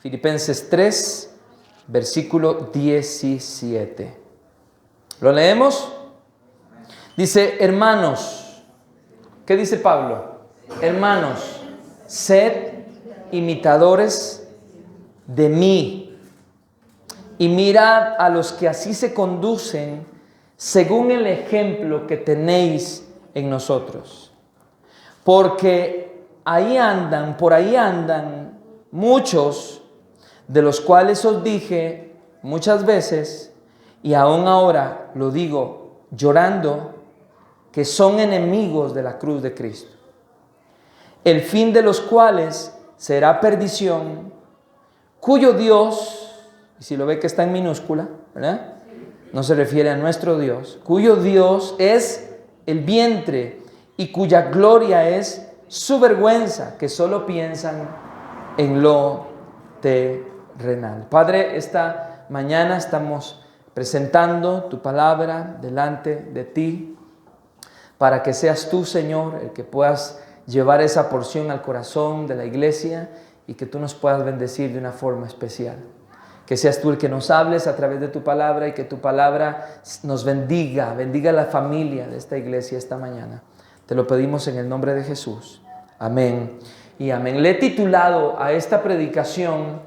Filipenses 3, versículo 17. ¿Lo leemos? Dice, hermanos, ¿qué dice Pablo? Hermanos, sed imitadores de mí y mirad a los que así se conducen según el ejemplo que tenéis en nosotros. Porque por ahí andan muchos, de los cuales os dije muchas veces, y aún ahora lo digo llorando, que son enemigos de la cruz de Cristo, el fin de los cuales será perdición, cuyo Dios, y si lo ve que está en minúscula, ¿verdad? No se refiere a nuestro Dios, cuyo Dios es el vientre y cuya gloria es su vergüenza, que solo piensan en lo terrenal. Padre, esta mañana estamos presentando tu palabra delante de ti, para que seas tú, Señor, el que puedas llevar esa porción al corazón de la iglesia y que tú nos puedas bendecir de una forma especial. Que seas tú el que nos hables a través de tu palabra y que tu palabra nos bendiga a la familia de esta iglesia esta mañana. Te lo pedimos en el nombre de Jesús. Amén y amén. Le he titulado a esta predicación,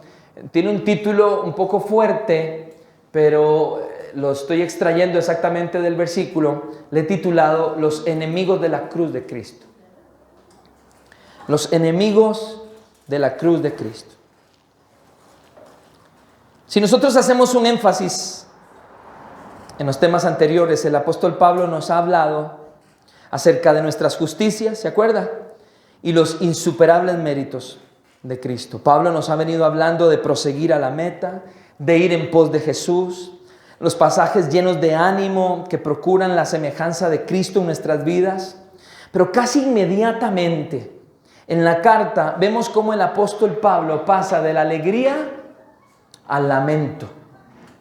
tiene un título un poco fuerte, pero lo estoy extrayendo exactamente del versículo. Le he titulado Los enemigos de la cruz de Cristo. Los enemigos de la cruz de Cristo. Si nosotros hacemos un énfasis en los temas anteriores, el apóstol Pablo nos ha hablado acerca de nuestras justicias, ¿se acuerda? Y los insuperables méritos de Cristo. Pablo nos ha venido hablando de proseguir a la meta, de ir en pos de Jesús, los pasajes llenos de ánimo que procuran la semejanza de Cristo en nuestras vidas. Pero casi inmediatamente en la carta vemos cómo el apóstol Pablo pasa de la alegría al lamento.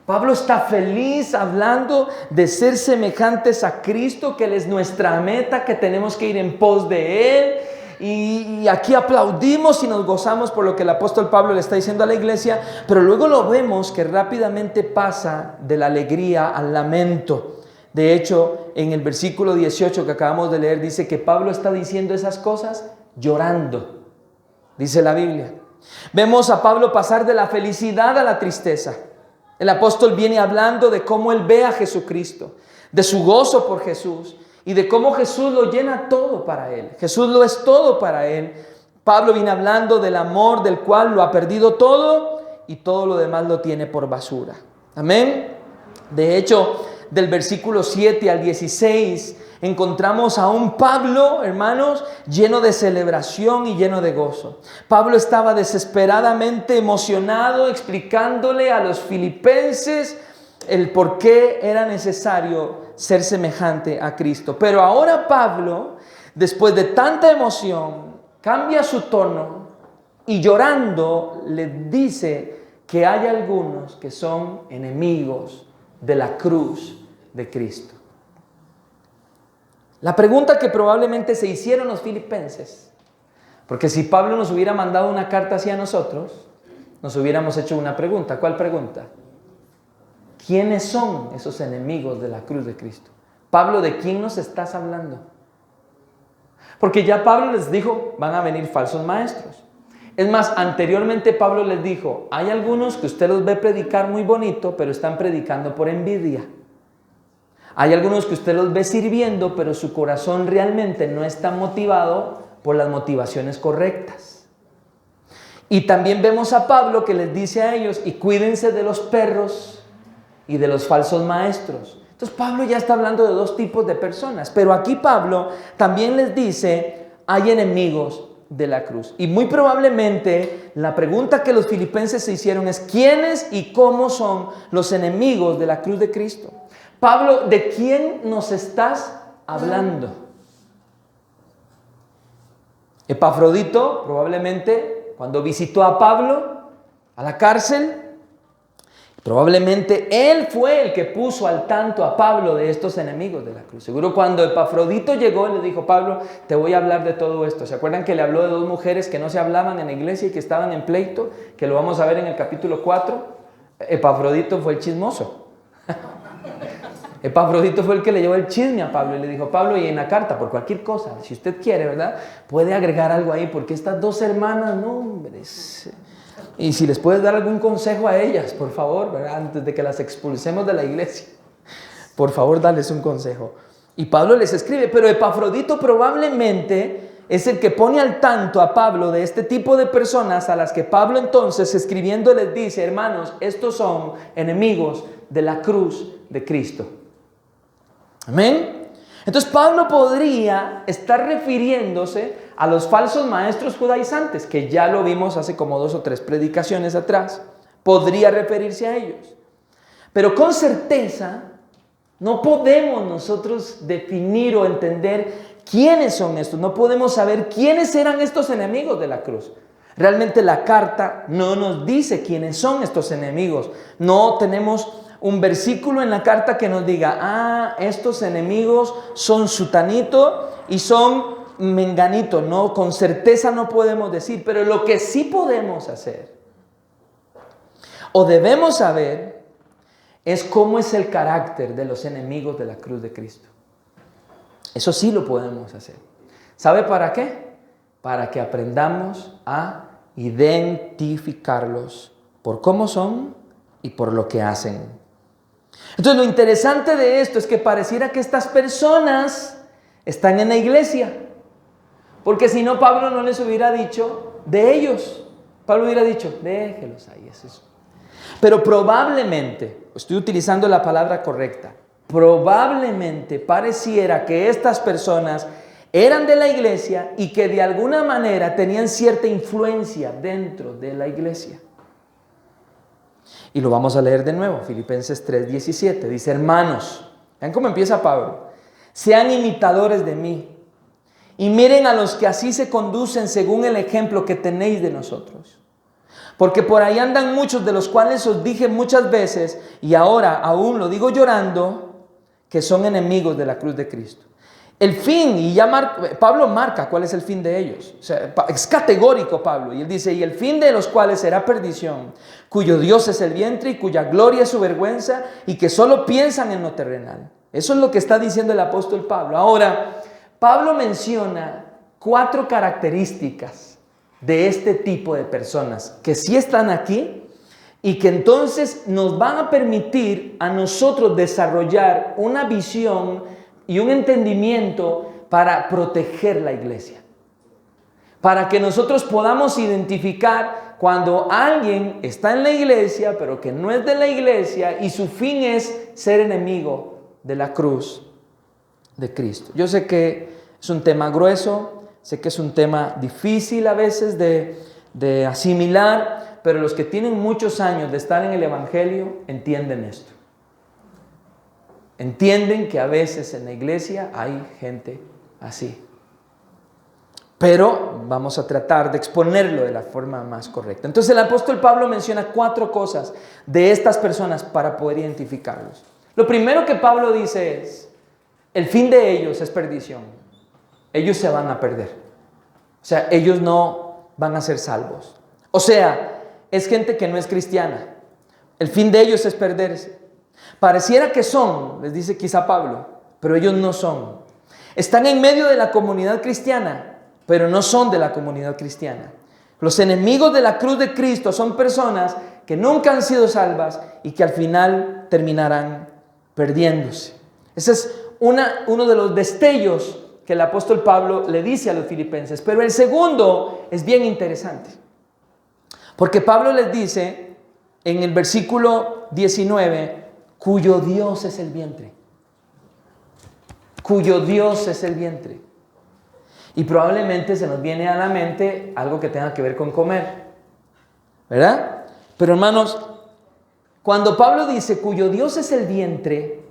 Pablo está feliz hablando de ser semejantes a Cristo, que Él es nuestra meta, que tenemos que ir en pos de Él. Y aquí aplaudimos y nos gozamos por lo que el apóstol Pablo le está diciendo a la iglesia, pero luego lo vemos que rápidamente pasa de la alegría al lamento. De hecho, en el versículo 18 que acabamos de leer, dice que Pablo está diciendo esas cosas llorando, dice la Biblia. Vemos a Pablo pasar de la felicidad a la tristeza. El apóstol viene hablando de cómo él ve a Jesucristo, de su gozo por Jesús y de cómo Jesús lo llena todo para él. Jesús lo es todo para él. Pablo viene hablando del amor del cual lo ha perdido todo y todo lo demás lo tiene por basura. Amén. De hecho, del versículo 7 al 16 encontramos a un Pablo, hermanos, lleno de celebración y lleno de gozo. Pablo estaba desesperadamente emocionado, explicándole a los filipenses el por qué era necesario ser semejante a Cristo. Pero ahora Pablo, después de tanta emoción, cambia su tono y llorando le dice que hay algunos que son enemigos de la cruz de Cristo. La pregunta que probablemente se hicieron los filipenses, porque si Pablo nos hubiera mandado una carta hacia nosotros, nos hubiéramos hecho una pregunta. ¿Cuál pregunta? ¿Quiénes son esos enemigos de la cruz de Cristo? Pablo, ¿de quién nos estás hablando? Porque ya Pablo les dijo, van a venir falsos maestros. Es más, anteriormente Pablo les dijo, hay algunos que usted los ve predicar muy bonito, pero están predicando por envidia. Hay algunos que usted los ve sirviendo, pero su corazón realmente no está motivado por las motivaciones correctas. Y también vemos a Pablo que les dice a ellos, y cuídense de los perros y de los falsos maestros. Entonces Pablo ya está hablando de dos tipos de personas, pero aquí Pablo también les dice, hay enemigos de la cruz. Y muy probablemente la pregunta que los filipenses se hicieron es, ¿quiénes y cómo son los enemigos de la cruz de Cristo? Pablo, ¿de quién nos estás hablando? Epafrodito, probablemente, cuando visitó a Pablo a la cárcel, Probablemente él fue el que puso al tanto a Pablo de estos enemigos de la cruz. Seguro cuando Epafrodito llegó, le dijo: Pablo, te voy a hablar de todo esto. ¿Se acuerdan que le habló de dos mujeres que no se hablaban en la iglesia y que estaban en pleito? Que lo vamos a ver en el capítulo 4. Epafrodito fue el chismoso. Epafrodito fue el que le llevó el chisme a Pablo y le dijo: Pablo, y en la carta, por cualquier cosa, si usted quiere, ¿verdad?, puede agregar algo ahí, porque estas dos hermanas, no, hombre, y si les puedes dar algún consejo a ellas, por favor, ¿verdad?, antes de que las expulsemos de la iglesia, por favor, dales un consejo. Y Pablo les escribe, pero Epafrodito probablemente es el que pone al tanto a Pablo de este tipo de personas a las que Pablo entonces, escribiendo, les dice: hermanos, estos son enemigos de la cruz de Cristo. Amén. Entonces Pablo podría estar refiriéndose a los falsos maestros judaizantes, que ya lo vimos hace como 2 o 3 predicaciones atrás. Podría referirse a ellos. Pero con certeza no podemos nosotros definir o entender quiénes son estos. No podemos saber quiénes eran estos enemigos de la cruz. Realmente la carta no nos dice quiénes son estos enemigos. No tenemos un versículo en la carta que nos diga: estos enemigos son sutanito y son menganito. No, con certeza no podemos decir, pero lo que sí podemos hacer o debemos saber es cómo es el carácter de los enemigos de la cruz de Cristo. Eso sí lo podemos hacer. ¿Sabe para qué? Para que aprendamos a identificarlos por cómo son y por lo que hacen. Entonces, lo interesante de esto es que pareciera que estas personas están en la iglesia, porque si no, Pablo no les hubiera dicho de ellos. Pablo hubiera dicho: déjelos ahí, es eso. Pero probablemente, estoy utilizando la palabra correcta, probablemente pareciera que estas personas eran de la iglesia y que de alguna manera tenían cierta influencia dentro de la iglesia. Y lo vamos a leer de nuevo, Filipenses 3:17. Dice: hermanos, vean cómo empieza Pablo, sean imitadores de mí y miren a los que así se conducen según el ejemplo que tenéis de nosotros. Porque por ahí andan muchos, de los cuales os dije muchas veces, y ahora aún lo digo llorando, que son enemigos de la cruz de Cristo. El fin, y ya Pablo marca cuál es el fin de ellos. O sea, es categórico Pablo, y él dice: y el fin de los cuales será perdición, cuyo Dios es el vientre y cuya gloria es su vergüenza, y que solo piensan en lo terrenal. Eso es lo que está diciendo el apóstol Pablo. Ahora, Pablo menciona 4 características de este tipo de personas que sí están aquí y que entonces nos van a permitir a nosotros desarrollar una visión y un entendimiento para proteger la iglesia. Para que nosotros podamos identificar cuando alguien está en la iglesia, pero que no es de la iglesia, y su fin es ser enemigo de la cruz de Cristo. Yo sé que es un tema grueso, sé que es un tema difícil a veces de asimilar, pero los que tienen muchos años de estar en el Evangelio entienden esto. Entienden que a veces en la iglesia hay gente así. Pero vamos a tratar de exponerlo de la forma más correcta. Entonces el apóstol Pablo menciona 4 cosas de estas personas para poder identificarlos. Lo primero que Pablo dice es: el fin de ellos es perdición. Ellos se van a perder. O sea, ellos no van a ser salvos. O sea, es gente que no es cristiana. El fin de ellos es perderse. Pareciera que son, les dice quizá Pablo, pero ellos no son. Están en medio de la comunidad cristiana, pero no son de la comunidad cristiana. Los enemigos de la cruz de Cristo son personas que nunca han sido salvas y que al final terminarán perdiéndose. Ese es uno de los destellos que el apóstol Pablo le dice a los filipenses. Pero el segundo es bien interesante, porque Pablo les dice en el versículo 19, cuyo Dios es el vientre. Cuyo Dios es el vientre. Y probablemente se nos viene a la mente algo que tenga que ver con comer, ¿verdad? Pero hermanos, cuando Pablo dice cuyo Dios es el vientre,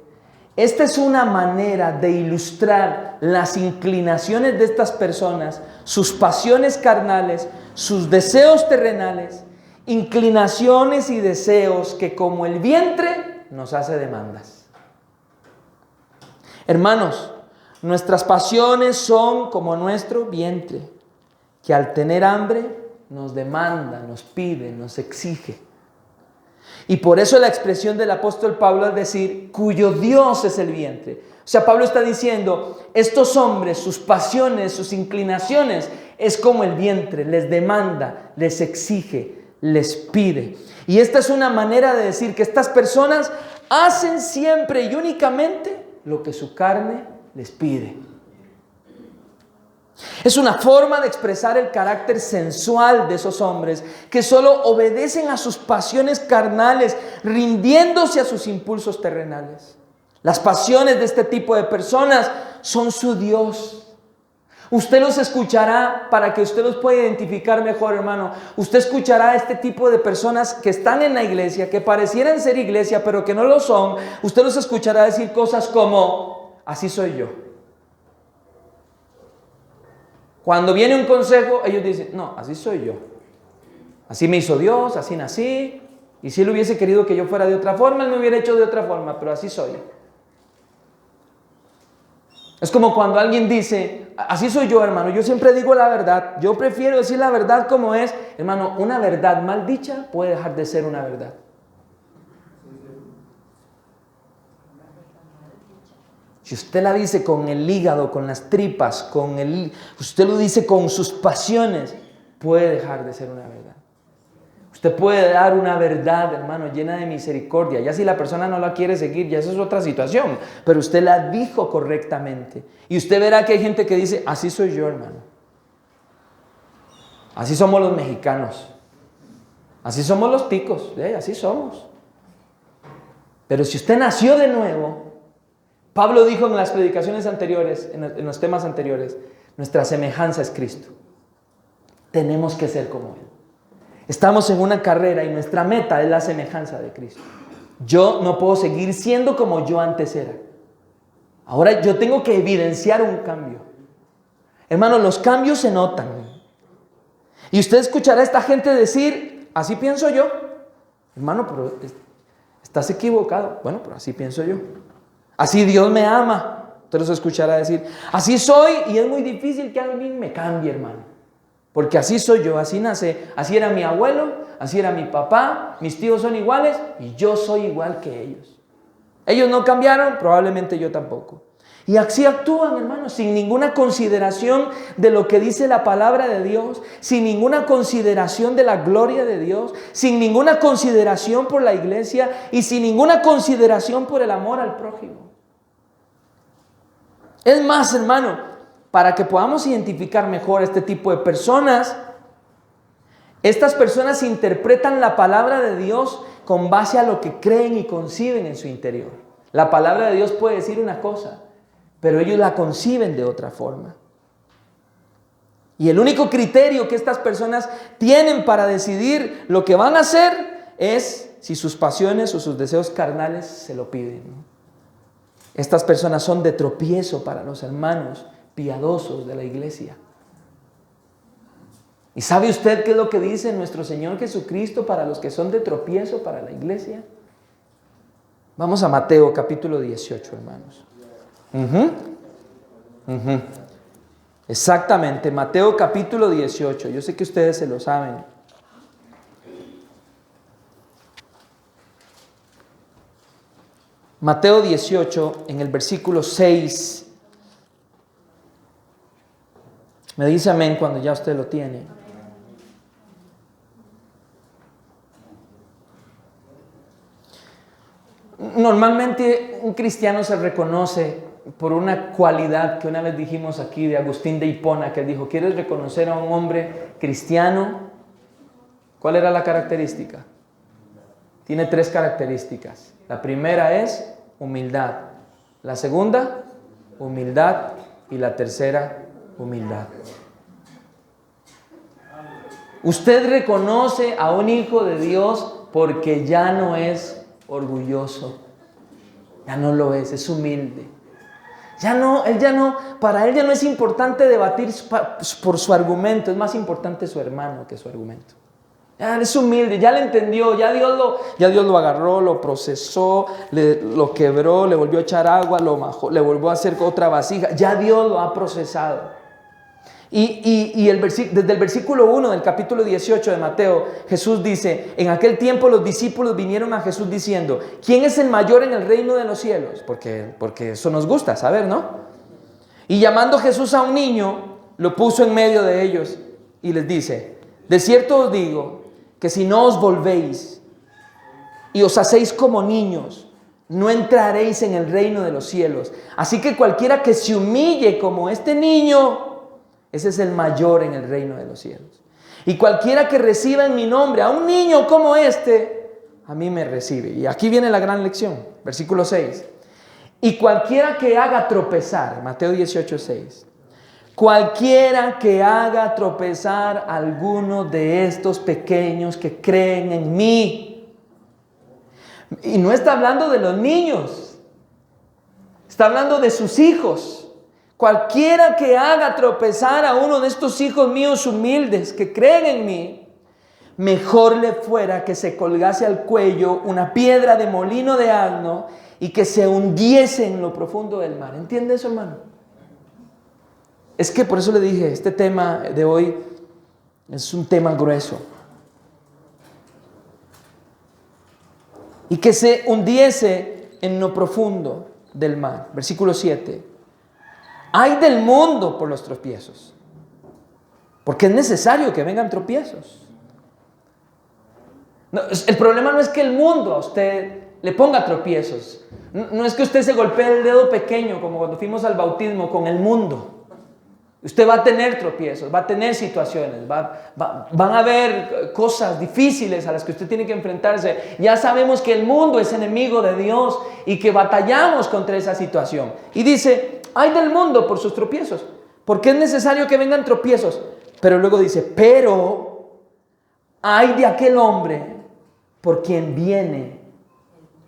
esta es una manera de ilustrar las inclinaciones de estas personas, sus pasiones carnales, sus deseos terrenales, inclinaciones y deseos que como el vientre nos hace demandas. Hermanos, nuestras pasiones son como nuestro vientre, que al tener hambre nos demanda, nos pide, nos exige. Y por eso la expresión del apóstol Pablo es decir, cuyo Dios es el vientre. O sea, Pablo está diciendo, estos hombres, sus pasiones, sus inclinaciones, es como el vientre, les demanda, les exige, les pide. Y esta es una manera de decir que estas personas hacen siempre y únicamente lo que su carne les pide. Es una forma de expresar el carácter sensual de esos hombres que solo obedecen a sus pasiones carnales, rindiéndose a sus impulsos terrenales. Las pasiones de este tipo de personas son su Dios. Usted los escuchará para que usted los pueda identificar mejor, hermano. Usted escuchará a este tipo de personas que están en la iglesia, que parecieran ser iglesia, pero que no lo son. Usted los escuchará decir cosas como, así soy yo. Cuando viene un consejo, ellos dicen, no, así soy yo. Así me hizo Dios, así nací. Y si Él hubiese querido que yo fuera de otra forma, Él me hubiera hecho de otra forma, pero así soy. Es como cuando alguien dice, así soy yo, hermano, yo siempre digo la verdad, yo prefiero decir la verdad como es. Hermano, una verdad mal dicha puede dejar de ser una verdad. Si usted la dice con el hígado, con las tripas, usted lo dice con sus pasiones, puede dejar de ser una verdad. Usted puede dar una verdad, hermano, llena de misericordia. Ya si la persona no la quiere seguir, ya eso es otra situación. Pero usted la dijo correctamente. Y usted verá que hay gente que dice, así soy yo, hermano. Así somos los mexicanos. Así somos los ticos. Así somos. Pero si usted nació de nuevo, Pablo dijo en las predicaciones anteriores, en los temas anteriores, nuestra semejanza es Cristo. Tenemos que ser como Él. Estamos en una carrera y nuestra meta es la semejanza de Cristo. Yo no puedo seguir siendo como yo antes era. Ahora yo tengo que evidenciar un cambio. Hermano, los cambios se notan. Y usted escuchará a esta gente decir, así pienso yo. Hermano, pero estás equivocado. Bueno, pero así pienso yo. Así Dios me ama. Usted los escuchará decir, así soy y es muy difícil que alguien me cambie, hermano. Porque así soy yo, así nací, así era mi abuelo, así era mi papá, mis tíos son iguales y yo soy igual que ellos. Ellos no cambiaron, probablemente yo tampoco. Y así actúan, hermanos, sin ninguna consideración de lo que dice la palabra de Dios, sin ninguna consideración de la gloria de Dios, sin ninguna consideración por la iglesia y sin ninguna consideración por el amor al prójimo. Es más, hermano, para que podamos identificar mejor a este tipo de personas, estas personas interpretan la palabra de Dios con base a lo que creen y conciben en su interior. La palabra de Dios puede decir una cosa, pero ellos la conciben de otra forma. Y el único criterio que estas personas tienen para decidir lo que van a hacer es si sus pasiones o sus deseos carnales se lo piden, ¿no? Estas personas son de tropiezo para los hermanos piadosos de la iglesia. ¿Y sabe usted qué es lo que dice nuestro Señor Jesucristo para los que son de tropiezo para la iglesia? Vamos a Mateo capítulo 18, hermanos. Exactamente, Mateo capítulo 18. Yo sé que ustedes se lo saben. Mateo 18, en el versículo 6. Me dice amén cuando ya usted lo tiene. Normalmente un cristiano se reconoce por una cualidad que una vez dijimos aquí de Agustín de Hipona, que dijo, ¿quieres reconocer a un hombre cristiano? ¿Cuál era la característica? Tiene 3 características. La primera es humildad. La segunda, humildad. Y la tercera, humildad. Usted reconoce a un hijo de Dios porque ya no es orgulloso, ya no lo es humilde. Para él ya no es importante debatir por su argumento, es más importante su hermano que su argumento. Ya es humilde, ya le entendió, ya Dios lo agarró, lo procesó, lo quebró, le volvió a echar agua, lo majó, le volvió a hacer otra vasija. Ya Dios lo ha procesado. Desde el versículo 1 del capítulo 18 de Mateo, Jesús dice, en aquel tiempo los discípulos vinieron a Jesús diciendo, ¿quién es el mayor en el reino de los cielos? Porque eso nos gusta saber, ¿no? Y llamando Jesús a un niño, lo puso en medio de ellos y les dice, de cierto os digo, que si no os volvéis y os hacéis como niños, no entraréis en el reino de los cielos. Así que cualquiera que se humille como este niño, ese es el mayor en el reino de los cielos. Y cualquiera que reciba en mi nombre a un niño como este, a mí me recibe. Y aquí viene la gran lección, versículo 6. Y cualquiera que haga tropezar, Mateo 18:6. Cualquiera que haga tropezar a alguno de estos pequeños que creen en mí. Y no está hablando de los niños, está hablando de sus hijos. Cualquiera que haga tropezar a uno de estos hijos míos humildes que creen en mí, mejor le fuera que se colgase al cuello una piedra de molino de asno y que se hundiese en lo profundo del mar. ¿Entiende eso, hermano? Es que por eso le dije, este tema de hoy es un tema grueso. Y que se hundiese en lo profundo del mar. Versículo 7. Ay del mundo por los tropiezos, porque es necesario que vengan tropiezos. No, el problema no es que el mundo a usted le ponga tropiezos. No es que usted se golpee el dedo pequeño como cuando fuimos al bautismo con el mundo. Usted va a tener tropiezos, va a tener situaciones, van a haber cosas difíciles a las que usted tiene que enfrentarse. Ya sabemos que el mundo es enemigo de Dios y que batallamos contra esa situación. Y dice, ay del mundo por sus tropiezos, porque es necesario que vengan tropiezos. Pero luego dice, pero ay de aquel hombre por quien viene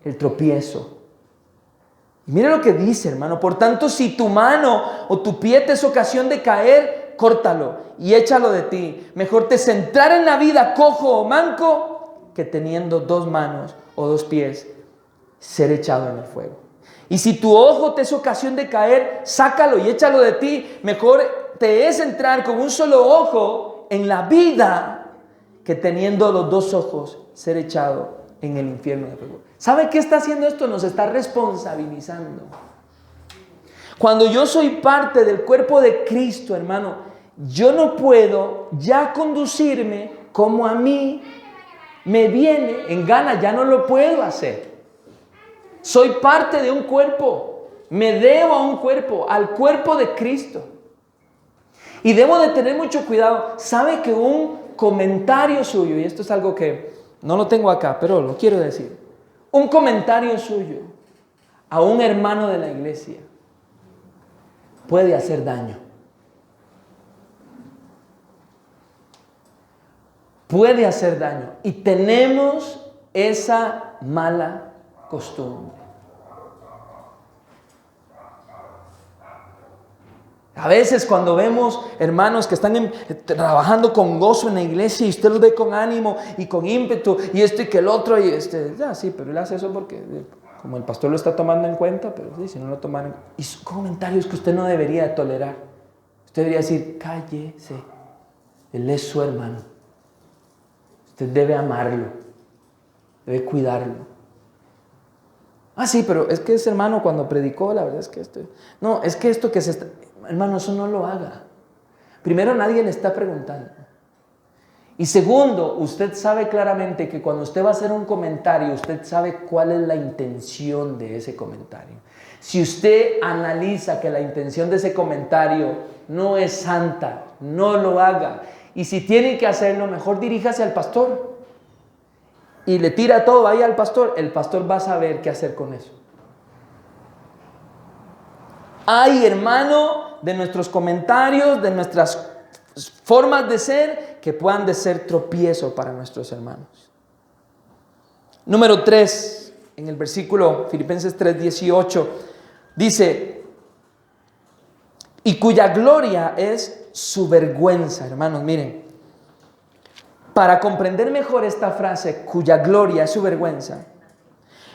el tropiezo. Y mire lo que dice, hermano. Por tanto, si tu mano o tu pie te es ocasión de caer, córtalo y échalo de ti. Mejor te es entrar en la vida cojo o manco que teniendo 2 manos o 2 pies ser echado en el fuego. Y si tu ojo te es ocasión de caer, sácalo y échalo de ti. Mejor te es entrar con un solo ojo en la vida que teniendo los 2 ojos ser echado en el infierno de fuego. ¿Sabe qué está haciendo esto? Nos está responsabilizando. Cuando yo soy parte del cuerpo de Cristo, hermano, yo no puedo ya conducirme como a mí me viene en gana, ya no lo puedo hacer. Soy parte de un cuerpo, me debo a un cuerpo, al cuerpo de Cristo. Y debo de tener mucho cuidado. ¿Sabe que un comentario suyo, y esto es algo que no lo tengo acá, pero lo quiero decir, un comentario suyo a un hermano de la iglesia puede hacer daño? Puede hacer daño. Y tenemos esa mala costumbre. A veces cuando vemos hermanos que están trabajando con gozo en la iglesia y usted los ve con ánimo y con ímpetu y esto y que el otro y sí, pero él hace eso porque como el pastor lo está tomando en cuenta, pero sí, si no lo toman en cuenta. Y son comentarios que usted no debería de tolerar. Usted debería decir, cállese, él es su hermano. Usted debe amarlo, debe cuidarlo. Ah, sí, pero es que ese hermano cuando predicó, la verdad es que no, es que esto que se está... Hermano, eso no lo haga. Primero, nadie le está preguntando. Y segundo, usted sabe claramente que cuando usted va a hacer un comentario, usted sabe cuál es la intención de ese comentario. Si usted analiza que la intención de ese comentario no es santa, no lo haga. Y si tiene que hacerlo, mejor diríjase al pastor. Y le tira todo ahí al pastor. El pastor va a saber qué hacer con eso. Ay, hermano, de nuestros comentarios, de nuestras formas de ser, que puedan de ser tropiezo para nuestros hermanos. Número 3, en el versículo Filipenses 3:18, dice, y cuya gloria es su vergüenza. Hermanos, miren, Para comprender mejor esta frase, cuya gloria es su vergüenza,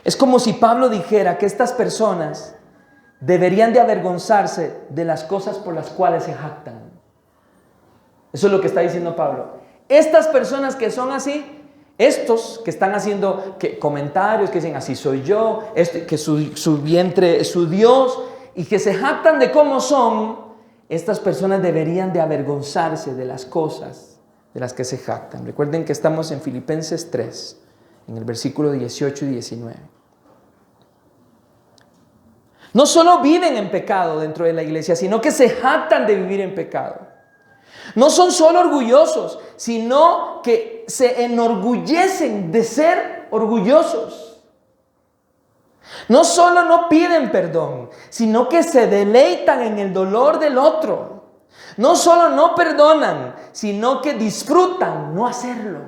es como si Pablo dijera que estas personas deberían de avergonzarse de las cosas por las cuales se jactan. Eso es lo que está diciendo Pablo. Estas personas que son así, estos que están haciendo comentarios que dicen así soy yo, que su vientre es su Dios y que se jactan de cómo son, estas personas deberían de avergonzarse de las cosas de las que se jactan. Recuerden que estamos en Filipenses 3, en el versículo 18 y 19. No solo viven en pecado dentro de la iglesia, sino que se jactan de vivir en pecado. No son solo orgullosos, sino que se enorgullecen de ser orgullosos. No solo no piden perdón, sino que se deleitan en el dolor del otro. No solo no perdonan, sino que disfrutan no hacerlo.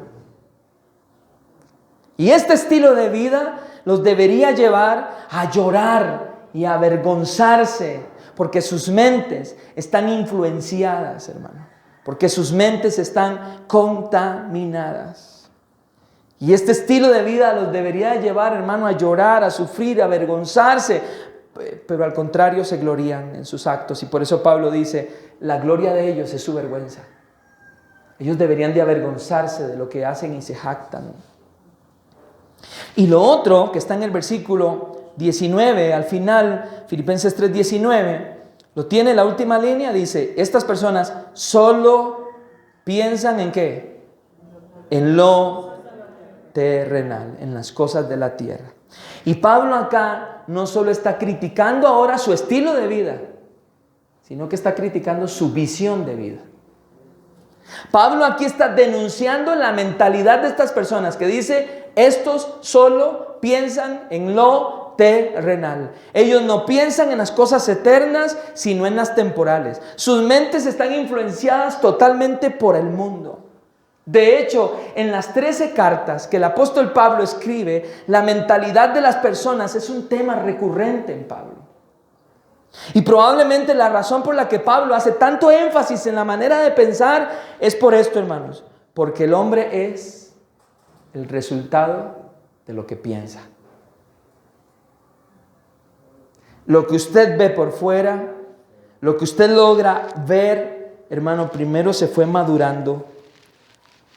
Y este estilo de vida los debería llevar a llorar y a avergonzarse, porque sus mentes están influenciadas, hermano. Porque sus mentes están contaminadas. Y este estilo de vida los debería llevar, hermano, a llorar, a sufrir, a avergonzarse. Pero al contrario se glorían en sus actos. Y por eso Pablo dice, la gloria de ellos es su vergüenza. Ellos deberían de avergonzarse de lo que hacen y se jactan. Y lo otro que está en el versículo 19, al final, Filipenses 3:19, lo tiene la última línea, dice, estas personas solo piensan ¿en qué? En lo terrenal, en las cosas de la tierra. Y Pablo acá no solo está criticando ahora su estilo de vida, sino que está criticando su visión de vida. Pablo aquí está denunciando la mentalidad de estas personas que dice, estos solo piensan en lo terrenal. Ellos no piensan en las cosas eternas, sino en las temporales. Sus mentes están influenciadas totalmente por el mundo. De hecho, en las 13 cartas que el apóstol Pablo escribe, la mentalidad de las personas es un tema recurrente en Pablo. Y probablemente la razón por la que Pablo hace tanto énfasis en la manera de pensar es por esto, hermanos. Porque el hombre es el resultado de lo que piensa. Lo que usted ve por fuera, lo que usted logra ver, hermano, primero se fue madurando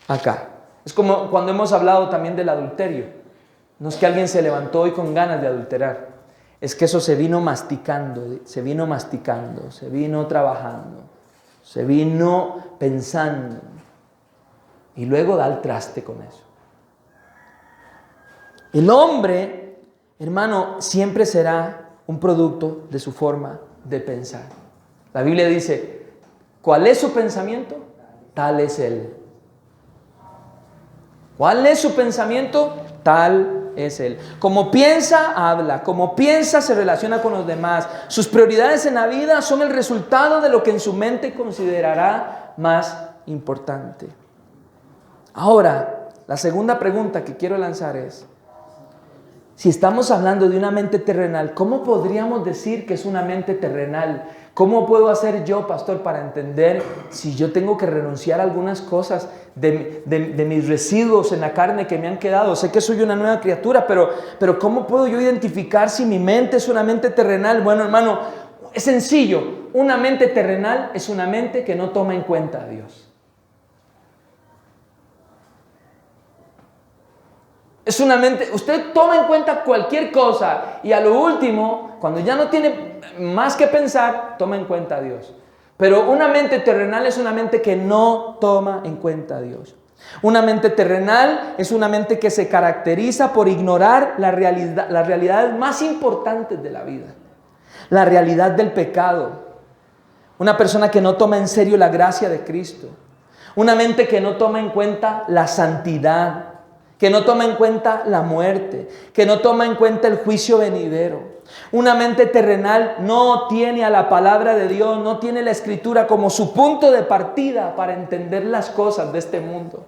acá. Es como cuando hemos hablado también del adulterio. No es que alguien se levantó hoy con ganas de adulterar. Es que eso se vino masticando, se vino trabajando, se vino pensando. Y luego da el traste con eso. El hombre, hermano, siempre será un producto de su forma de pensar. La Biblia dice, ¿cuál es su pensamiento? Tal es él. ¿Cuál es su pensamiento? Tal es él. Como piensa, habla. Como piensa, se relaciona con los demás. Sus prioridades en la vida son el resultado de lo que en su mente considerará más importante. Ahora, la segunda pregunta que quiero lanzar es, si estamos hablando de una mente terrenal, ¿cómo podríamos decir que es una mente terrenal? ¿Cómo puedo hacer yo, pastor, para entender si yo tengo que renunciar a algunas cosas de mis residuos en la carne que me han quedado? Sé que soy una nueva criatura, pero ¿cómo puedo yo identificar si mi mente es una mente terrenal? Bueno, hermano, es sencillo. Una mente terrenal es una mente que no toma en cuenta a Dios. Es una mente, usted toma en cuenta cualquier cosa y a lo último, cuando ya no tiene más que pensar, toma en cuenta a Dios. Pero una mente terrenal es una mente que no toma en cuenta a Dios. Una mente terrenal es una mente que se caracteriza por ignorar las realidades más importantes de la vida. La realidad del pecado. Una persona que no toma en serio la gracia de Cristo. Una mente que no toma en cuenta la santidad. Que no toma en cuenta la muerte, que no toma en cuenta el juicio venidero. Una mente terrenal no tiene a la palabra de Dios, no tiene la Escritura como su punto de partida para entender las cosas de este mundo.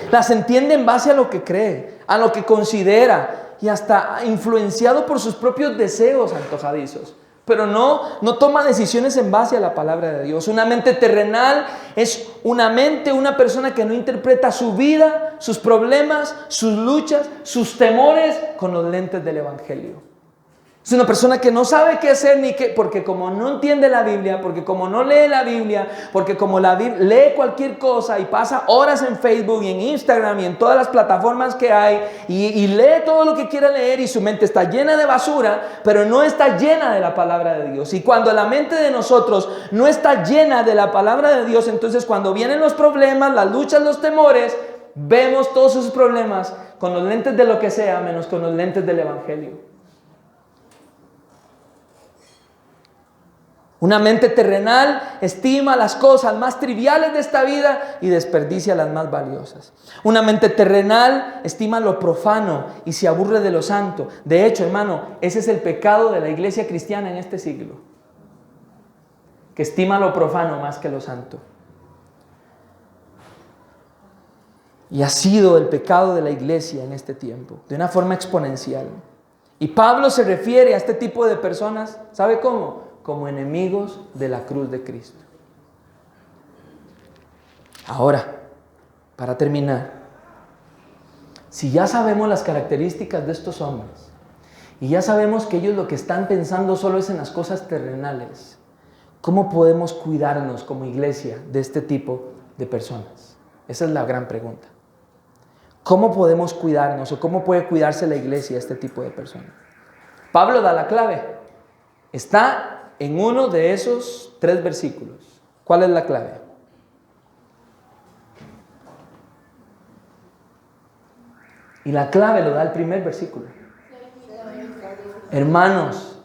Las entiende en base a lo que cree, a lo que considera y hasta influenciado por sus propios deseos antojadizos. pero no toma decisiones en base a la palabra de Dios. Una mente terrenal es una persona que no interpreta su vida, sus problemas, sus luchas, sus temores con los lentes del Evangelio. Es una persona que no sabe qué hacer porque como no entiende la Biblia, porque como no lee la Biblia, porque como lee cualquier cosa y pasa horas en Facebook y en Instagram y en todas las plataformas que hay y lee todo lo que quiera leer y su mente está llena de basura, pero no está llena de la palabra de Dios. Y cuando la mente de nosotros no está llena de la palabra de Dios, entonces cuando vienen los problemas, las luchas, los temores, vemos todos esos problemas con los lentes de lo que sea, menos con los lentes del Evangelio. Una mente terrenal estima las cosas más triviales de esta vida y desperdicia las más valiosas. Una mente terrenal estima lo profano y se aburre de lo santo. De hecho, hermano, ese es el pecado de la iglesia cristiana en este siglo, que estima lo profano más que lo santo. Y ha sido el pecado de la iglesia en este tiempo, de una forma exponencial. Y Pablo se refiere a este tipo de personas, ¿sabe cómo? Como enemigos de la cruz de Cristo. Ahora, para terminar, si ya sabemos las características de estos hombres y ya sabemos que ellos lo que están pensando solo es en las cosas terrenales, ¿cómo podemos cuidarnos como iglesia de este tipo de personas? Esa es la gran pregunta. ¿Cómo podemos cuidarnos o cómo puede cuidarse la iglesia de este tipo de personas? Pablo da la clave. Está en uno de esos 3 versículos. ¿Cuál es la clave? Y la clave lo da el primer versículo. Hermanos,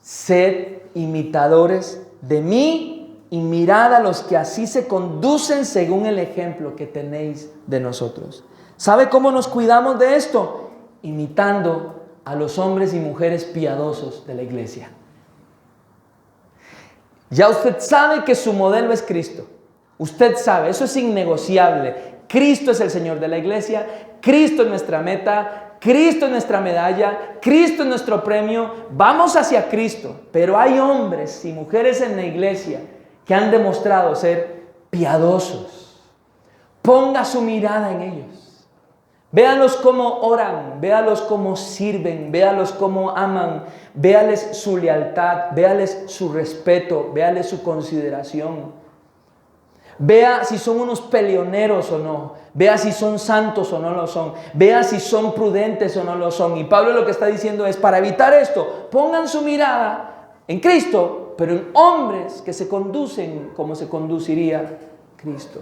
sed imitadores de mí y mirad a los que así se conducen según el ejemplo que tenéis de nosotros. ¿Sabe cómo nos cuidamos de esto? Imitando a los hombres y mujeres piadosos de la iglesia. Ya usted sabe que su modelo es Cristo. Usted sabe, eso es innegociable. Cristo es el Señor de la iglesia, Cristo es nuestra meta, Cristo es nuestra medalla, Cristo es nuestro premio. Vamos hacia Cristo, pero hay hombres y mujeres en la iglesia que han demostrado ser piadosos. Ponga su mirada en ellos. Véalos cómo oran, véalos cómo sirven, véalos cómo aman, véales su lealtad, véales su respeto, véales su consideración. Vea si son unos peleoneros o no, vea si son santos o no lo son, vea si son prudentes o no lo son. Y Pablo lo que está diciendo es, para evitar esto, pongan su mirada en Cristo, pero en hombres que se conducen como se conduciría Cristo.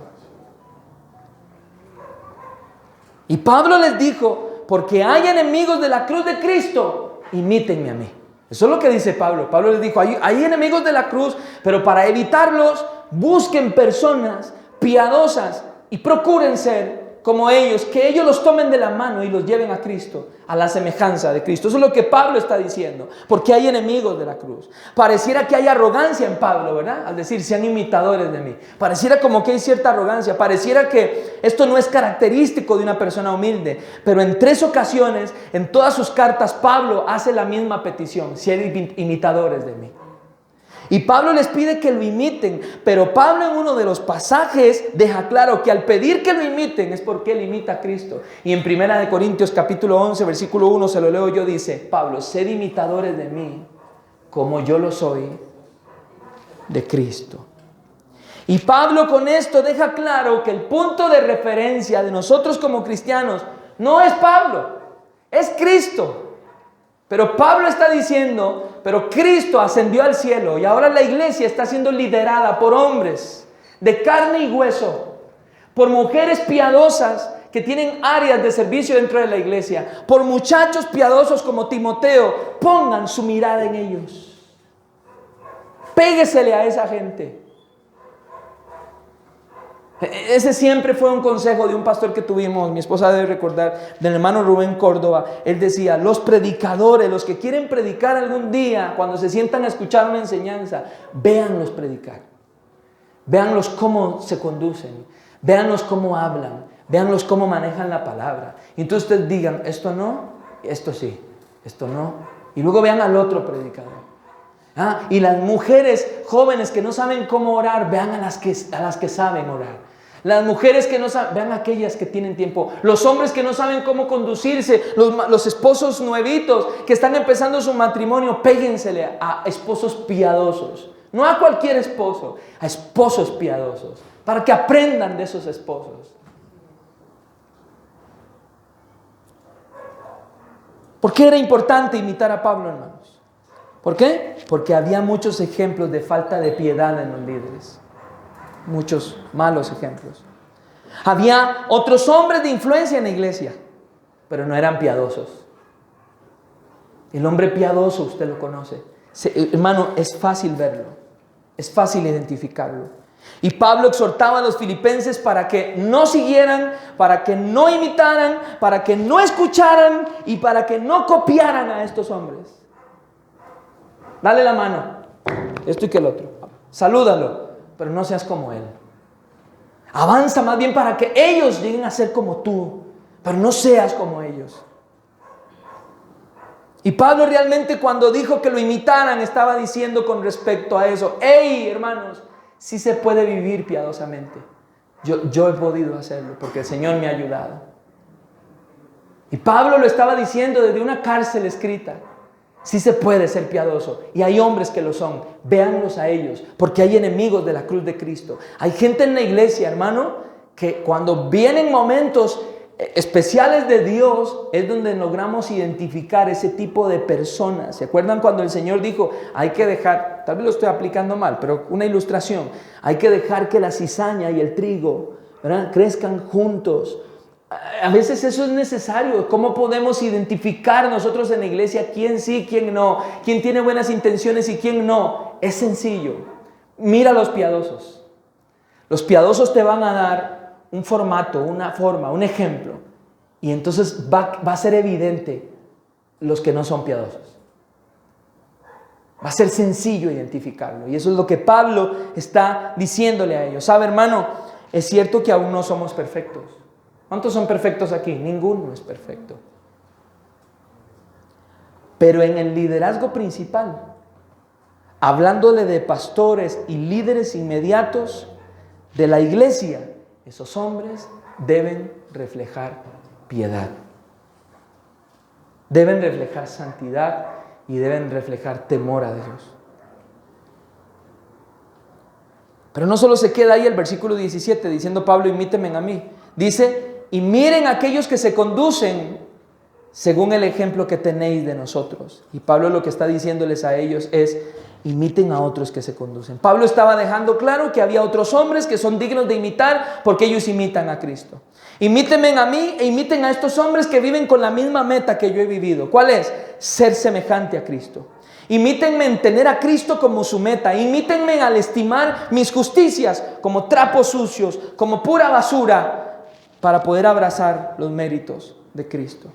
Y Pablo les dijo, porque hay enemigos de la cruz de Cristo, imítenme a mí. Eso es lo que dice Pablo. Pablo les dijo, hay enemigos de la cruz, pero para evitarlos, busquen personas piadosas y procuren ser como ellos, que ellos los tomen de la mano y los lleven a Cristo, a la semejanza de Cristo. Eso es lo que Pablo está diciendo, porque hay enemigos de la cruz. Pareciera que hay arrogancia en Pablo, ¿verdad? Al decir, sean imitadores de mí. Pareciera como que hay cierta arrogancia, pareciera que esto no es característico de una persona humilde. Pero en 3 ocasiones, en todas sus cartas, Pablo hace la misma petición, sean imitadores de mí. Y Pablo les pide que lo imiten, pero Pablo en uno de los pasajes deja claro que al pedir que lo imiten es porque él imita a Cristo. Y en 1 Corintios capítulo 11, versículo 1, se lo leo yo, dice, Pablo, sed imitadores de mí, como yo lo soy de Cristo. Y Pablo con esto deja claro que el punto de referencia de nosotros como cristianos no es Pablo, es Cristo. Pero Pablo está diciendo, pero Cristo ascendió al cielo y ahora la iglesia está siendo liderada por hombres de carne y hueso, por mujeres piadosas que tienen áreas de servicio dentro de la iglesia, por muchachos piadosos como Timoteo. Pongan su mirada en ellos. Péguesele a esa gente. Ese siempre fue un consejo de un pastor que tuvimos, mi esposa debe recordar, del hermano Rubén Córdoba. Él decía, los predicadores, los que quieren predicar algún día, cuando se sientan a escuchar una enseñanza, véanlos predicar, véanlos cómo se conducen, véanlos cómo hablan, véanlos cómo manejan la palabra. Y entonces ustedes digan, esto no, esto sí, esto no. Y luego vean al otro predicador. Y las mujeres jóvenes que no saben cómo orar, vean a las que saben orar. Las mujeres que no saben, vean a aquellas que tienen tiempo. Los hombres que no saben cómo conducirse, los esposos nuevitos que están empezando su matrimonio, péguensele a esposos piadosos. No a cualquier esposo, a esposos piadosos, para que aprendan de esos esposos. ¿Por qué era importante imitar a Pablo, hermanos? ¿Por qué? Porque había muchos ejemplos de falta de piedad en los líderes. Muchos malos ejemplos. Había otros hombres de influencia en la iglesia, pero no eran piadosos. El hombre piadoso, usted lo conoce. Hermano, es fácil verlo. Es fácil identificarlo. Y Pablo exhortaba a los filipenses para que no siguieran, para que no imitaran, para que no escucharan y para que no copiaran a estos hombres. Dale la mano, esto y que el otro. Salúdalo, pero no seas como él. Avanza más bien para que ellos lleguen a ser como tú, pero no seas como ellos. Y Pablo realmente cuando dijo que lo imitaran estaba diciendo con respecto a eso: ¡hey, hermanos! Sí se puede vivir piadosamente. Yo he podido hacerlo porque el Señor me ha ayudado. Y Pablo lo estaba diciendo desde una cárcel escrita. Sí se puede ser piadoso. Y hay hombres que lo son. Véanlos a ellos, porque hay enemigos de la cruz de Cristo. Hay gente en la iglesia, hermano, que cuando vienen momentos especiales de Dios es donde logramos identificar ese tipo de personas. ¿Se acuerdan cuando el Señor dijo: hay que dejar, tal vez lo estoy aplicando mal, pero una ilustración, hay que dejar que la cizaña y el trigo, ¿verdad?, crezcan juntos? A veces eso es necesario. ¿Cómo podemos identificar nosotros en la iglesia quién sí, quién no, quién tiene buenas intenciones y quién no? Es sencillo. Mira a los piadosos. Los piadosos te van a dar un formato, una forma, un ejemplo, y entonces va a ser evidente los que no son piadosos. Va a ser sencillo identificarlo, y eso es lo que Pablo está diciéndole a ellos. ¿Sabe, hermano? Es cierto que aún no somos perfectos. ¿Cuántos son perfectos aquí? Ninguno es perfecto. Pero en el liderazgo principal, hablándole de pastores y líderes inmediatos de la iglesia, esos hombres deben reflejar piedad, deben reflejar santidad y deben reflejar temor a Dios. Pero no solo se queda ahí el versículo 17 diciendo Pablo: imítenme a mí. Dice: y miren a aquellos que se conducen según el ejemplo que tenéis de nosotros. Y Pablo lo que está diciéndoles a ellos es: imiten a otros que se conducen. Pablo estaba dejando claro que había otros hombres que son dignos de imitar porque ellos imitan a Cristo. Imítenme a mí e imiten a estos hombres que viven con la misma meta que yo he vivido. ¿Cuál es? Ser semejante a Cristo. Imítenme en tener a Cristo como su meta. Imítenme al estimar mis justicias como trapos sucios, como pura basura, para poder abrazar los méritos de Cristo.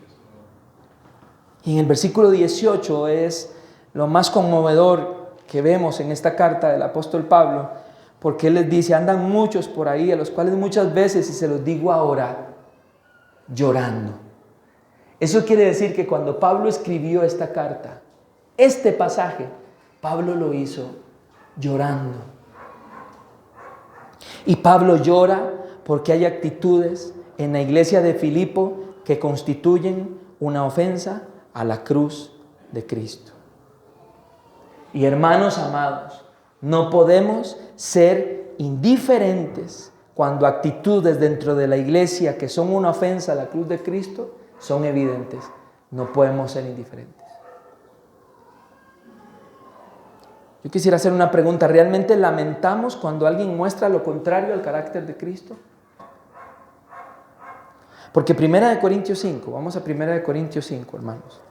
Y en el versículo 18 es lo más conmovedor que vemos en esta carta del apóstol Pablo, porque él les dice: andan muchos por ahí, a los cuales muchas veces, y se los digo ahora, llorando. Eso quiere decir que cuando Pablo escribió esta carta, este pasaje, Pablo lo hizo llorando. Y Pablo llora porque hay actitudes en la iglesia de Filipo que constituyen una ofensa a la cruz de Cristo. Y hermanos amados, no podemos ser indiferentes cuando actitudes dentro de la iglesia que son una ofensa a la cruz de Cristo son evidentes. No podemos ser indiferentes. Yo quisiera hacer una pregunta: ¿realmente lamentamos cuando alguien muestra lo contrario al carácter de Cristo? Porque 1 Corintios 5, vamos a 1 Corintios 5, hermanos.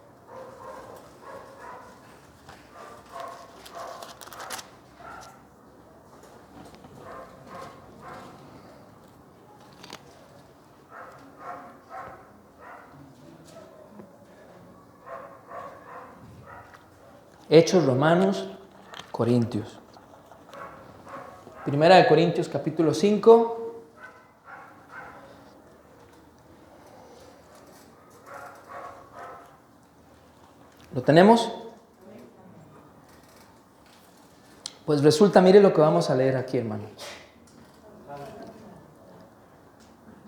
Hechos, Romanos, Corintios. 1 Corintios capítulo 5. ¿Lo tenemos? Pues resulta, mire lo que vamos a leer aquí, hermanos.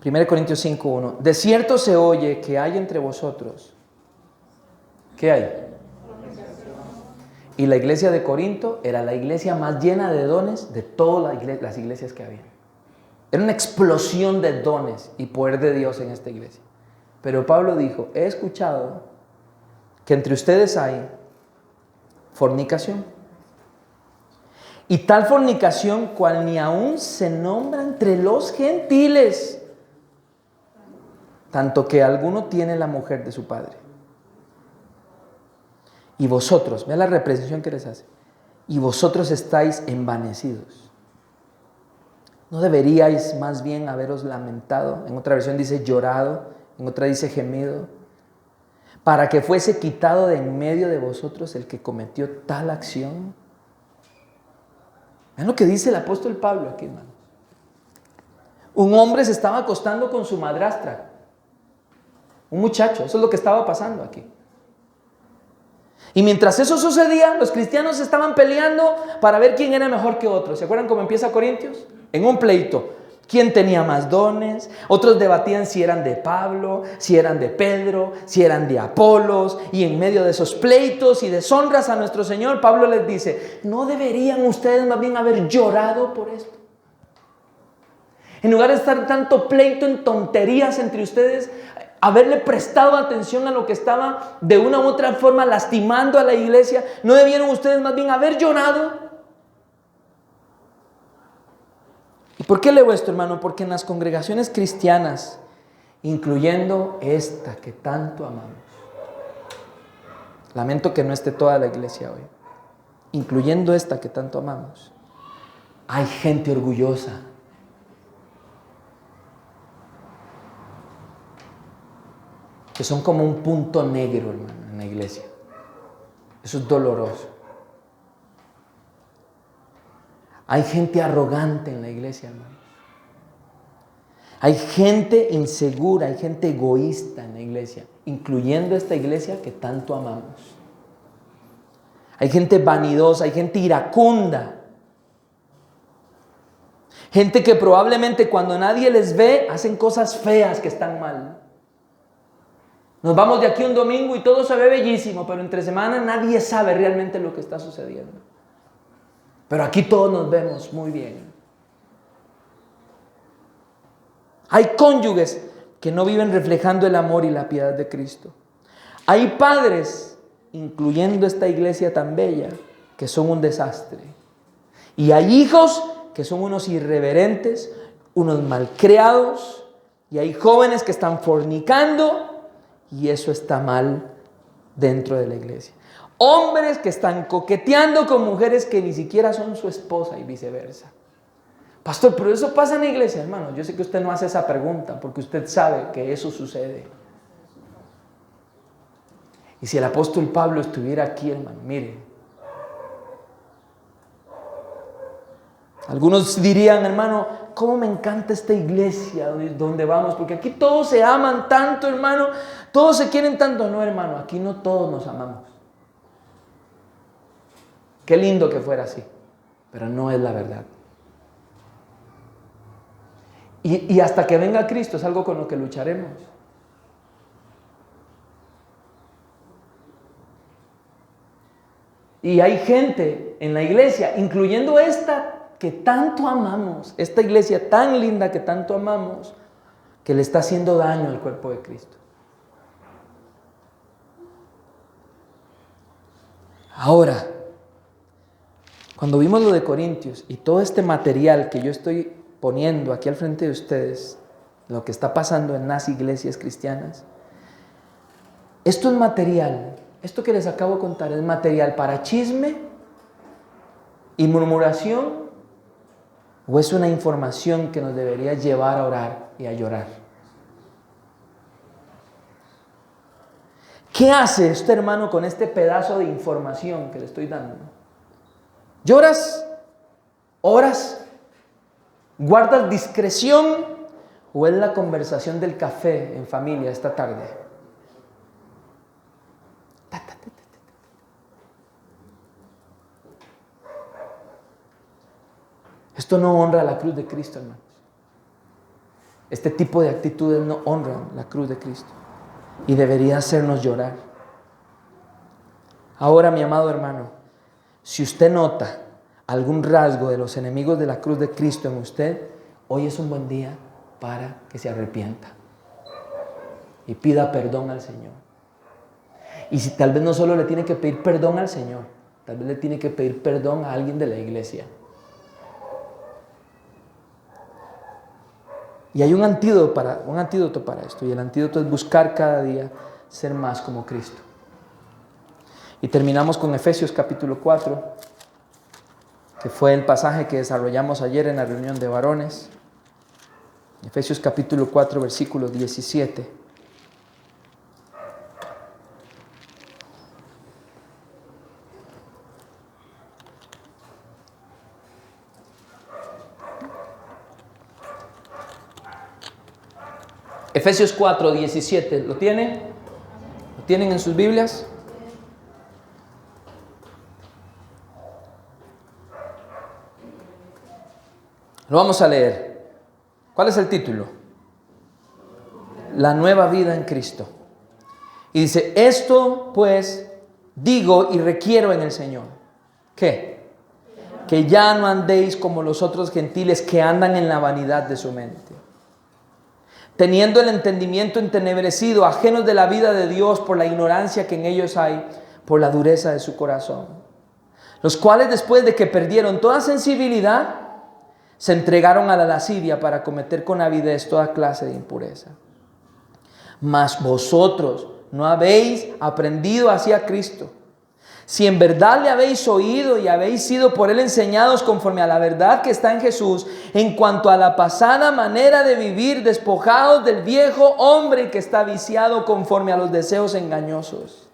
1 Corintios 5:1. De cierto se oye que hay entre vosotros. ¿Qué hay? Y la iglesia de Corinto era la iglesia más llena de dones de todas las iglesias que había. Era una explosión de dones y poder de Dios en esta iglesia. Pero Pablo dijo, he escuchado que entre ustedes hay fornicación. Y tal fornicación cual ni aún se nombra entre los gentiles, tanto que alguno tiene la mujer de su padre. Y vosotros, vea la reprensión que les hace, y vosotros estáis envanecidos. ¿No deberíais más bien haberos lamentado? En otra versión dice llorado, en otra dice gemido, para que fuese quitado de en medio de vosotros el que cometió tal acción. Vean lo que dice el apóstol Pablo aquí, hermano. Un hombre se estaba acostando con su madrastra, un muchacho, eso es lo que estaba pasando aquí. Y mientras eso sucedía, los cristianos estaban peleando para ver quién era mejor que otro. ¿Se acuerdan cómo empieza Corintios? En un pleito. ¿Quién tenía más dones? Otros debatían si eran de Pablo, si eran de Pedro, si eran de Apolos. Y en medio de esos pleitos y deshonras a nuestro Señor, Pablo les dice, ¿no deberían ustedes más bien haber llorado por esto? En lugar de estar tanto pleito en tonterías entre ustedes, haberle prestado atención a lo que estaba de una u otra forma lastimando a la iglesia, ¿no debieron ustedes más bien haber llorado? ¿Y por qué leo esto, hermano? Porque en las congregaciones cristianas, incluyendo esta que tanto amamos, lamento que no esté toda la iglesia hoy, incluyendo esta que tanto amamos, hay gente orgullosa. Que son como un punto negro, hermano, en la iglesia. Eso es doloroso. Hay gente arrogante en la iglesia, hermano. Hay gente insegura, hay gente egoísta en la iglesia, incluyendo esta iglesia que tanto amamos. Hay gente vanidosa, hay gente iracunda. Gente que probablemente cuando nadie les ve, hacen cosas feas que están mal. Nos vamos de aquí un domingo y todo se ve bellísimo, pero entre semana nadie sabe realmente lo que está sucediendo. Pero aquí todos nos vemos muy bien. Hay cónyuges que no viven reflejando el amor y la piedad de Cristo. Hay padres, incluyendo esta iglesia tan bella, que son un desastre. Y hay hijos que son unos irreverentes, unos malcriados, y hay jóvenes que están fornicando. Y eso está mal dentro de la iglesia. Hombres que están coqueteando con mujeres que ni siquiera son su esposa y viceversa. Pastor, pero eso pasa en la iglesia, hermano. Yo sé que usted no hace esa pregunta porque usted sabe que eso sucede. Y si el apóstol Pablo estuviera aquí, hermano, mire. Algunos dirían, hermano, ¿cómo me encanta esta iglesia donde vamos? Porque aquí todos se aman tanto, hermano. Todos se quieren tanto. No, hermano, aquí no todos nos amamos. Qué lindo que fuera así, pero no es la verdad. Y hasta que venga Cristo es algo con lo que lucharemos. Y hay gente en la iglesia, incluyendo esta que tanto amamos, esta iglesia tan linda que tanto amamos, que le está haciendo daño al cuerpo de Cristo. Ahora, cuando vimos lo de Corintios y todo este material que yo estoy poniendo aquí al frente de ustedes, lo que está pasando en las iglesias cristianas, esto es material, esto que les acabo de contar es material para chisme y murmuración, o es una información que nos debería llevar a orar y a llorar. ¿Qué hace este hermano con este pedazo de información que le estoy dando? ¿Lloras? ¿Oras? ¿Guardas discreción? ¿O es la conversación del café en familia esta tarde? Esto no honra la cruz de Cristo, hermanos. Este tipo de actitudes no honran la cruz de Cristo y debería hacernos llorar. Ahora, mi amado hermano, si usted nota algún rasgo de los enemigos de la cruz de Cristo en usted, hoy es un buen día para que se arrepienta y pida perdón al Señor. Y si tal vez no solo le tiene que pedir perdón al Señor, tal vez le tiene que pedir perdón a alguien de la iglesia. Y hay un antídoto para esto, y el antídoto es buscar cada día ser más como Cristo. Y terminamos con Efesios capítulo 4, que fue el pasaje que desarrollamos ayer en la reunión de varones. Efesios capítulo 4, versículo 17. Efesios 4, 17. ¿Lo tienen? ¿Lo tienen en sus Biblias? Lo vamos a leer. ¿Cuál es el título? La nueva vida en Cristo. Y dice, esto pues digo y requiero en el Señor. ¿Qué? Que ya no andéis como los otros gentiles que andan en la vanidad de su mente, teniendo el entendimiento entenebrecido, ajenos de la vida de Dios por la ignorancia que en ellos hay, por la dureza de su corazón, los cuales después de que perdieron toda sensibilidad, se entregaron a la lascivia para cometer con avidez toda clase de impureza. Mas vosotros no habéis aprendido así a Cristo. Si en verdad le habéis oído y habéis sido por él enseñados conforme a la verdad que está en Jesús, en cuanto a la pasada manera de vivir, despojados del viejo hombre que está viciado conforme a los deseos engañosos.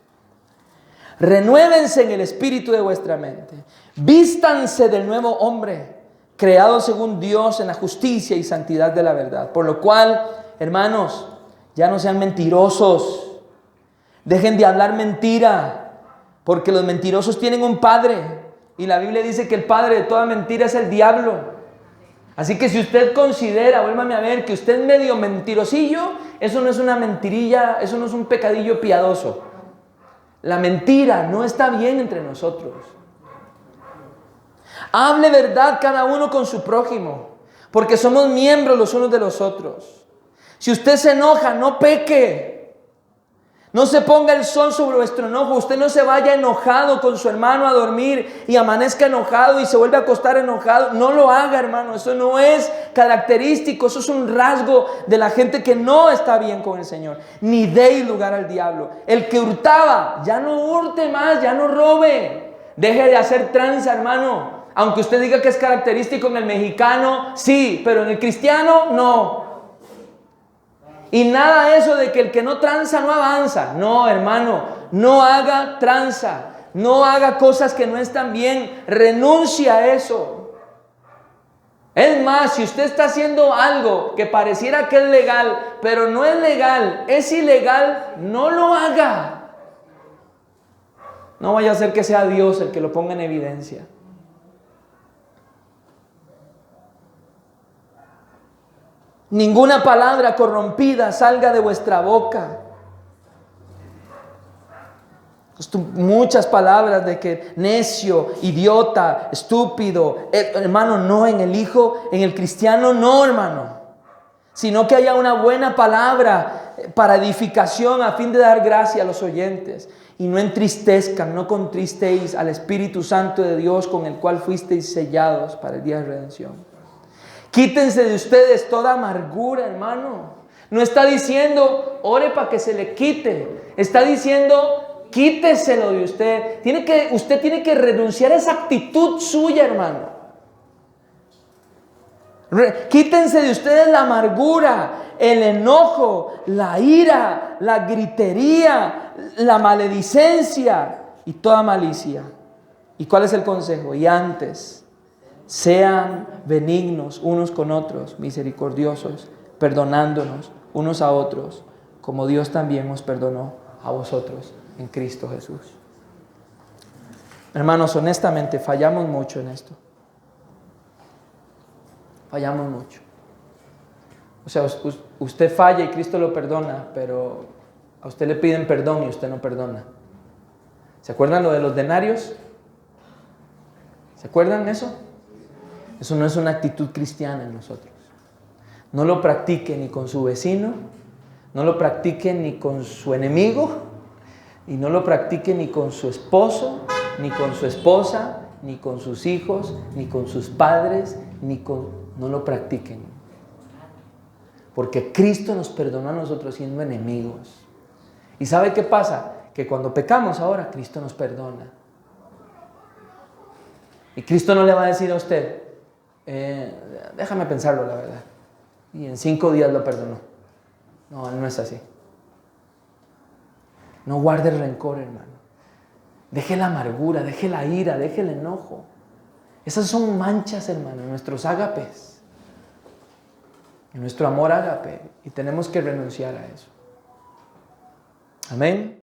Renuévense en el espíritu de vuestra mente. Vístanse del nuevo hombre, creado según Dios en la justicia y santidad de la verdad. Por lo cual, hermanos, ya no sean mentirosos. Dejen de hablar mentira. Porque los mentirosos tienen un padre. Y la Biblia dice que el padre de toda mentira es el diablo. Así que si usted considera, vuélvame a ver, que usted es medio mentirosillo, eso no es una mentirilla, eso no es un pecadillo piadoso. La mentira no está bien entre nosotros. Hable verdad cada uno con su prójimo, porque somos miembros los unos de los otros. Si usted se enoja, no peque. No se ponga el sol sobre vuestro enojo. Usted no se vaya enojado con su hermano a dormir y amanezca enojado y se vuelve a acostar enojado. No lo haga, hermano. Eso no es característico. Eso es un rasgo de la gente que no está bien con el Señor. Ni deis lugar al diablo. El que hurtaba, ya no hurte más, ya no robe. Deje de hacer tranza, hermano. Aunque usted diga que es característico en el mexicano, sí, pero en el cristiano, no. Y nada eso de que el que no tranza no avanza. No, hermano, no haga tranza. No haga cosas que no están bien. Renuncia a eso. Es más, si usted está haciendo algo que pareciera que es legal, pero no es legal, es ilegal, no lo haga. No vaya a ser que sea Dios el que lo ponga en evidencia. Ninguna palabra corrompida salga de vuestra boca. Muchas palabras de que necio, idiota, estúpido. Hermano, no, en el hijo, en el cristiano no, hermano. Sino que haya una buena palabra para edificación a fin de dar gracia a los oyentes. Y no entristezcan, no contristéis al Espíritu Santo de Dios con el cual fuisteis sellados para el día de redención. Quítense de ustedes toda amargura, hermano. No está diciendo, ore para que se le quite. Está diciendo, quíteselo de usted. Usted tiene que renunciar a esa actitud suya, hermano. Quítense de ustedes la amargura, el enojo, la ira, la gritería, la maledicencia y toda malicia. ¿Y cuál es el consejo? Y antes, sean benignos unos con otros, misericordiosos, perdonándonos unos a otros, como Dios también os perdonó a vosotros en Cristo Jesús. Hermanos, honestamente fallamos mucho en esto. Fallamos mucho. O sea, usted falla y Cristo lo perdona, pero a usted le piden perdón y usted no perdona. ¿Se acuerdan lo de los denarios? ¿Se acuerdan eso? Eso no es una actitud cristiana en nosotros. No lo practique ni con su vecino, no lo practique ni con su enemigo, y no lo practique ni con su esposo, ni con su esposa, ni con sus hijos, ni con sus padres, no lo practiquen. Porque Cristo nos perdonó a nosotros siendo enemigos. ¿Y sabe qué pasa? Que cuando pecamos ahora, Cristo nos perdona. Y Cristo no le va a decir a usted, déjame pensarlo, la verdad. Y en 5 días lo perdonó. No, no es así. No guarde rencor, hermano. Deje la amargura, deje la ira, deje el enojo. Esas son manchas, hermano, en nuestros ágapes. En nuestro amor ágape. Y tenemos que renunciar a eso. Amén.